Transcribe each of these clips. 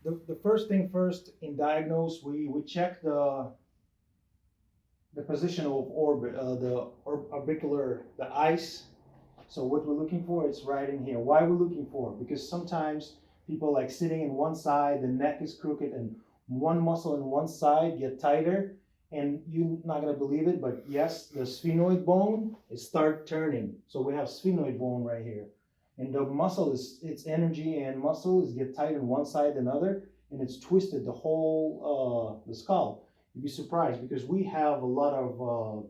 The first thing first in diagnose, we check the position of orbit, orbicular, the ice. So what we're looking for is right in here. Why we're looking for? Because sometimes people like sitting in one side, the neck is crooked, and one muscle in one side get tighter, and you're not gonna believe it, but yes, the sphenoid bone is start turning. So we have sphenoid bone right here, and the muscle is its energy and muscle is get tight on one side than other, and it's twisted the whole the skull. You'd be surprised because we have a lot of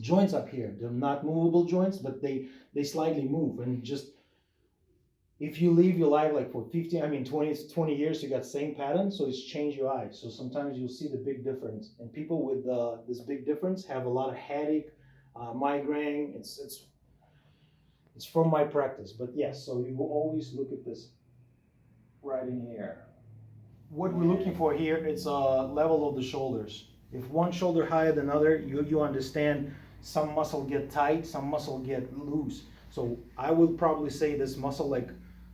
joints up here. They're not movable joints, but they slightly move. And just if you live your life like for 15, I mean 20 years, you got same pattern, so it's changed your eyes. So sometimes you'll see the big difference. And people with this big difference have a lot of headache, migraine. It's from my practice. But yes, so you will always look at this right in here. What we're looking for here is level of the shoulders. If one shoulder higher than other, you understand some muscle get tight, some muscle get loose. So I would probably say this muscle like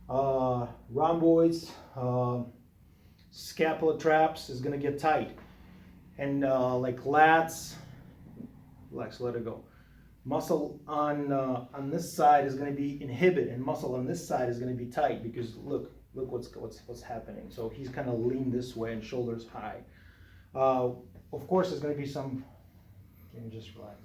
rhomboids, scapula traps is gonna get tight. And like lats, relax, let it go. Muscle on this side is gonna be inhibit, and muscle on this side is gonna be tight because look what's happening. So he's kind of lean this way and shoulders high. Of course, there's going to be some. Can you just relax?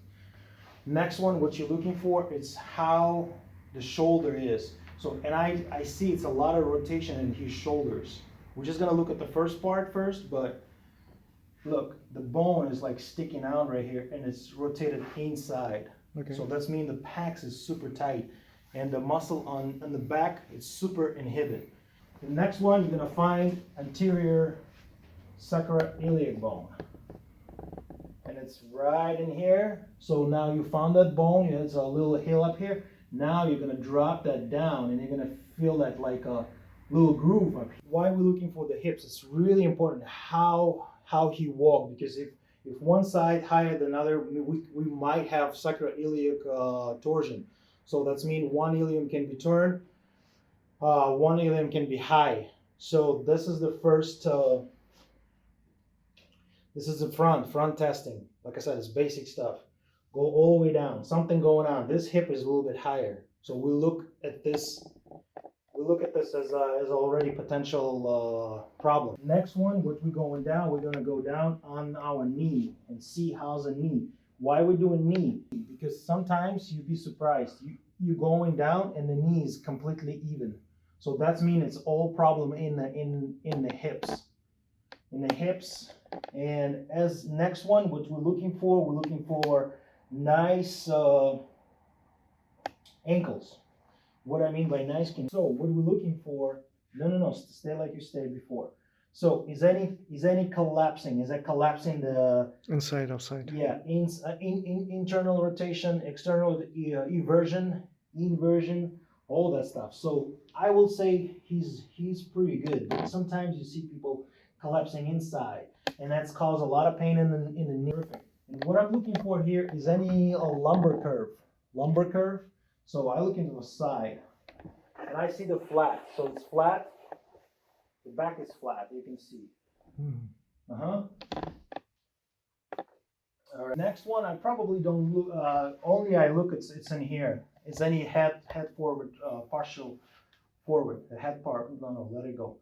Next one, what you're looking for is how the shoulder is. So, and I see it's a lot of rotation in his shoulders. We're just going to look at the first part first, but look, the bone is like sticking out right here, and it's rotated inside. Okay. So that's mean the pecs is super tight, and the muscle on the back is super inhibit. The next one, you're gonna find anterior sacroiliac bone. And it's right in here. So now you found that bone, there's a little hill up here. Now you're gonna drop that down and you're gonna feel that like a little groove up here. Why are we looking for the hips? It's really important how he walked, because if one side higher than other, we might have sacroiliac torsion. So that's mean one ilium can be turned, one ilium can be high. So this is the first, this is the front testing. Like I said, it's basic stuff. Go all the way down, something going on. This hip is a little bit higher. So we look at this as already potential problem. Next one, what we're going down, we're gonna go down on our knee and see how's the knee. Why we're doing knee? Because sometimes you'd be surprised. You're going down and the knee is completely even. So that means it's all problem in the hips. In the hips. And as next one, what we're looking for nice ankles. What I mean by nice ankles. So what we're looking for, no, stay like you stayed before. So is any collapsing? Is that collapsing the inside, outside? Yeah, internal rotation, external inversion, all that stuff. So I will say he's pretty good. But sometimes you see people collapsing inside, and that's caused a lot of pain in the knee. And what I'm looking for here is any lumbar curve. Lumbar curve. So I look into the side, and I see the flat. So it's flat. The back is flat. You can see. All right. Next one, I probably don't look. Only I look. It's in here. It's any head forward, partial forward. The head part. No, let it go.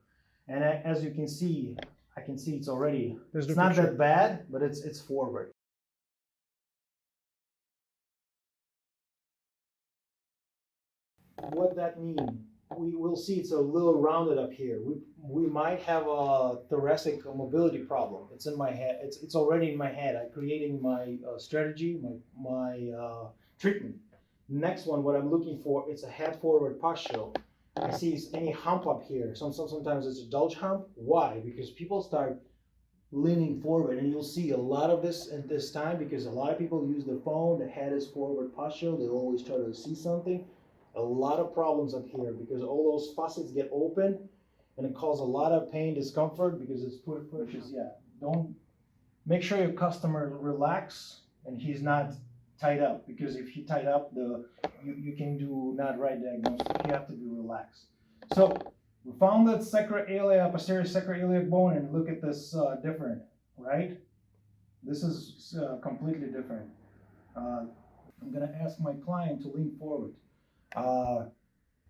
And as you can see, I can see it's already. It's not that bad, but it's forward. What that means? We will see it's a little rounded up here. We might have a thoracic mobility problem. It's in my head. It's already in my head. I'm creating my strategy, my treatment. Next one, what I'm looking for, it's a head forward postural. I see any hump up here. Sometimes it's a Dulce hump. Why? Because people start leaning forward, and you'll see a lot of this at this time because a lot of people use the phone. The head is forward postural. They always try to see something. A lot of problems up here because all those facets get open, and it causes a lot of pain, discomfort because it's pushes. Yeah, don't make sure your customer relax and he's not tied up, because if he tied up, you can do not right diagnosis. You have to be relaxed. So We found that sacroiliac, posterior sacroiliac bone, and look at this different, right? This is completely different. I'm gonna ask my client to lean forward.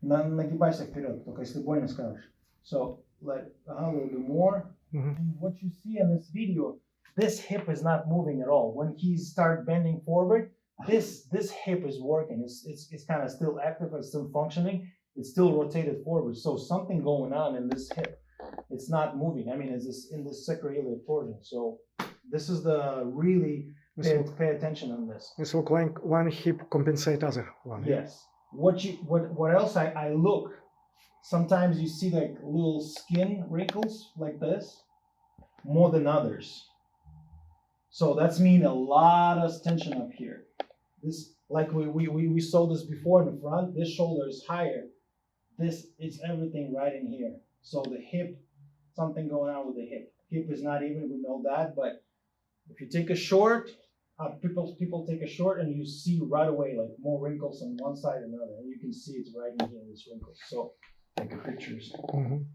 Нагибайся вперед, только если больно скажешь. So, a little bit more. Mhm. And what you see in this video, this hip is not moving at all. When he starts bending forward, this hip is working. It's kind of still active, it's still functioning. It's still rotated forward. So something going on in this hip. It's not moving. I mean, it's in this sacroiliac portion. So this is the really pay attention on this. This look like one hip compensate other one. Yes. What else I look? Sometimes you see like little skin wrinkles like this more than others. So that's mean a lot of tension up here. This, like we saw this before in the front, this shoulder is higher. This is everything right in here. So the hip, something going on with the hip. Hip is not even, we know that, but if you take a short, people take a short and you see right away like more wrinkles on one side and another, and you can see it's right in here, these wrinkles. So take a pictures. Mhm.